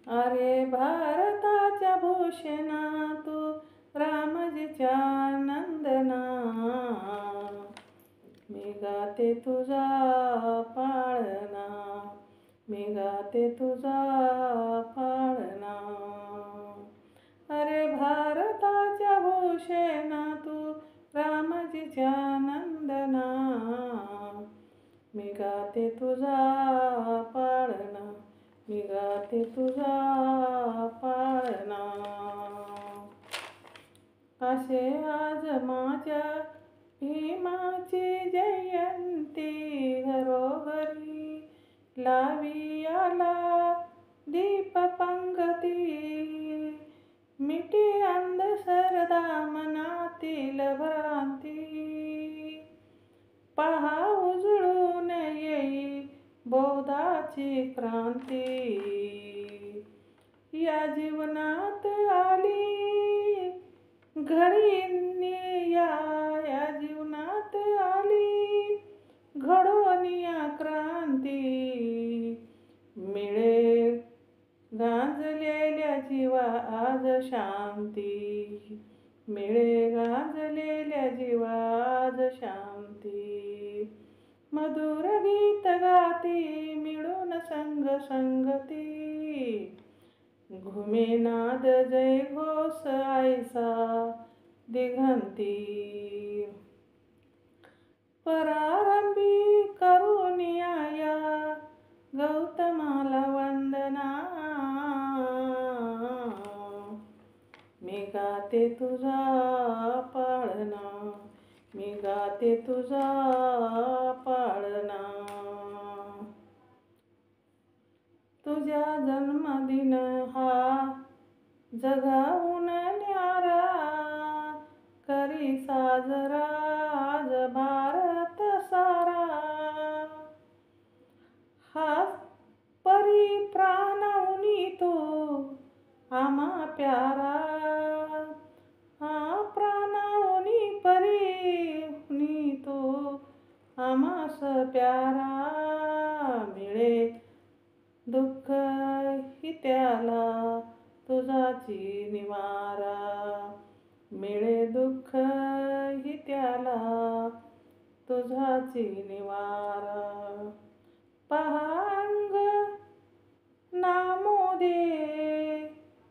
अरे भारताच्या भूषणा तू रामजीच्या नंदना, मी गाते तुझा पाळणा, मी गाते तुझा पाळणा. अरे भारताच्या भूषणा तू रामजीच्या नंदना, मी गाते तुझा पाळणा, मी गाते तुझा पाळणा. असे आज माझ्या भीमाची जयंती, घरोघरी लावी आला दीप पंगती, मिटी अंधश्रद्धा मनातील भ्रांती, पहा उजळून येई बौद्धाची क्रांती. या जीवनात आली घडी या जीवनात आली घडोन या क्रांती, मिळे गांजलेल्या जीवा आज शांती, मिळे गांजलेल्या जीवा आज शांती. मधुर गीत गाती मिळून संग संगती, घुमे नाद जय घोष ऐसा दिगंती. प्रारंभी करून या गौतमाला वंदना, मी गाते तुझा पाळणा, मी गाते तुझा पाळणा. तुझ्या जन्मदिन हा जगाहून न्यारा, करी साजरा आज भारत सारा. हा परी प्राणाहुनी तो आम्हा प्यारा, हा प्राणाहुनी परी तो आम्हास प्यारा. मिळे दुःख ही त्याला तुझाची निवारा, मिळे दुःख ही त्याला तुझाची निवारा. पहांग नामोदे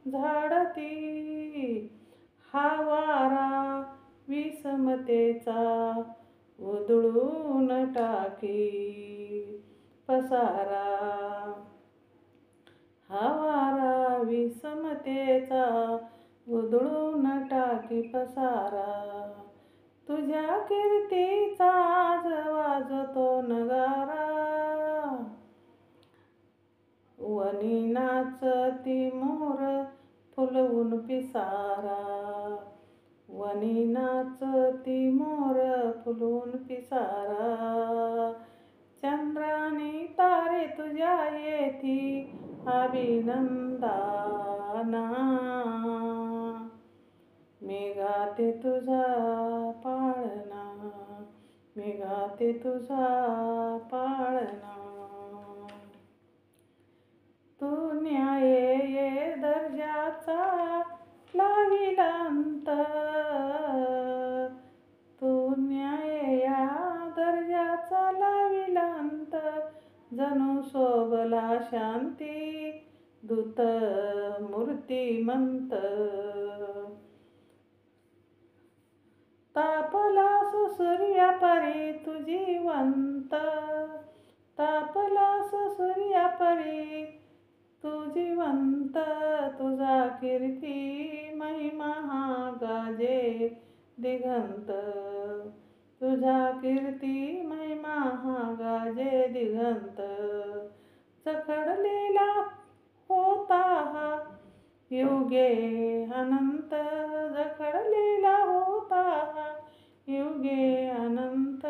झाडती, हा वारा विषमतेचा उधळून टाकी पसारा. हा वारा विषमतेचा उधळून टाकी पसारा. तुझ्या कीर्तीचा आज वाजतो नगारा, वनी नाचती मोर फुलवून पिसारा, वनी नाचती मोर फुलवून पिसारा. चंद्रानी तारे तुझ्या येती अभिनंदाना, मी गाते तुझा पाळणा, मी गाते तुझा पाळणा. तू न्याय दर्जाचा लाविला अंत, तू न्याय या दर्जाचा लाविला अंत. जणू शोभला शांती दूत मूर्तिमंत, तापलास सूर्यापरी तू जिवंत, तापलास सूर्यापरी तू जिवंत. तुझा कीर्ती महिमा हा गाजे दिगंत, तुझा कीर्ती महिमा हा गाजे दिगंत. जखडलेला होता हा युगे अनंत, जखडलेला होता हा युगे अनंत.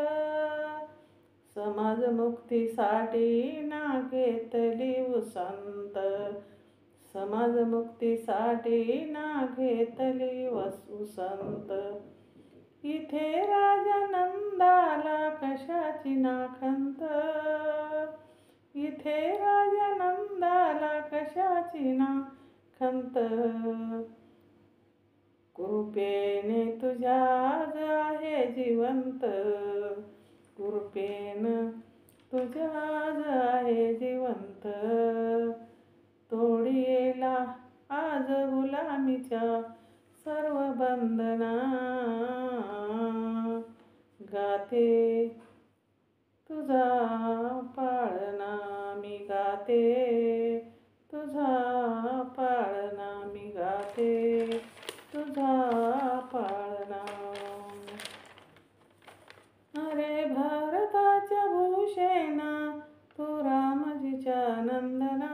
समाजमुक्तीसाठी ना घेतली उसंत, समाजमुक्तीसाठी ना घेतली उसंत. इथे राजा नंदाला कशाची नाखंत, इथे राजा आनंदाला कशाची ना खंत, कृपेने तुझ्याच आहे जिवंत, कृपेनं तुझ्याच आहे जिवंत. तोडिला आज गुलामीच्या सर्व बंधना, गाते तुझा पाळणा मी, गाते तुझा पाळणा मी, गाते तुझा पाळणा. अरे भारताच्या भूषेना तू रामजीच्या नंदना,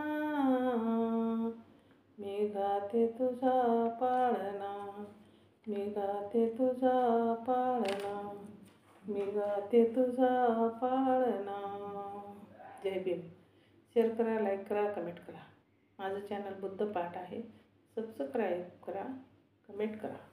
मी गाते तुझा पाळणा, मी गाते तुझा पाळणा, मी गाते तुझा पाळणा. जय भीम. शेअर करा, लाईक करा, कमेंट करा. माझं चॅनल बुद्ध पाठ आहे. सबस्क्राईब करा, कमेंट करा.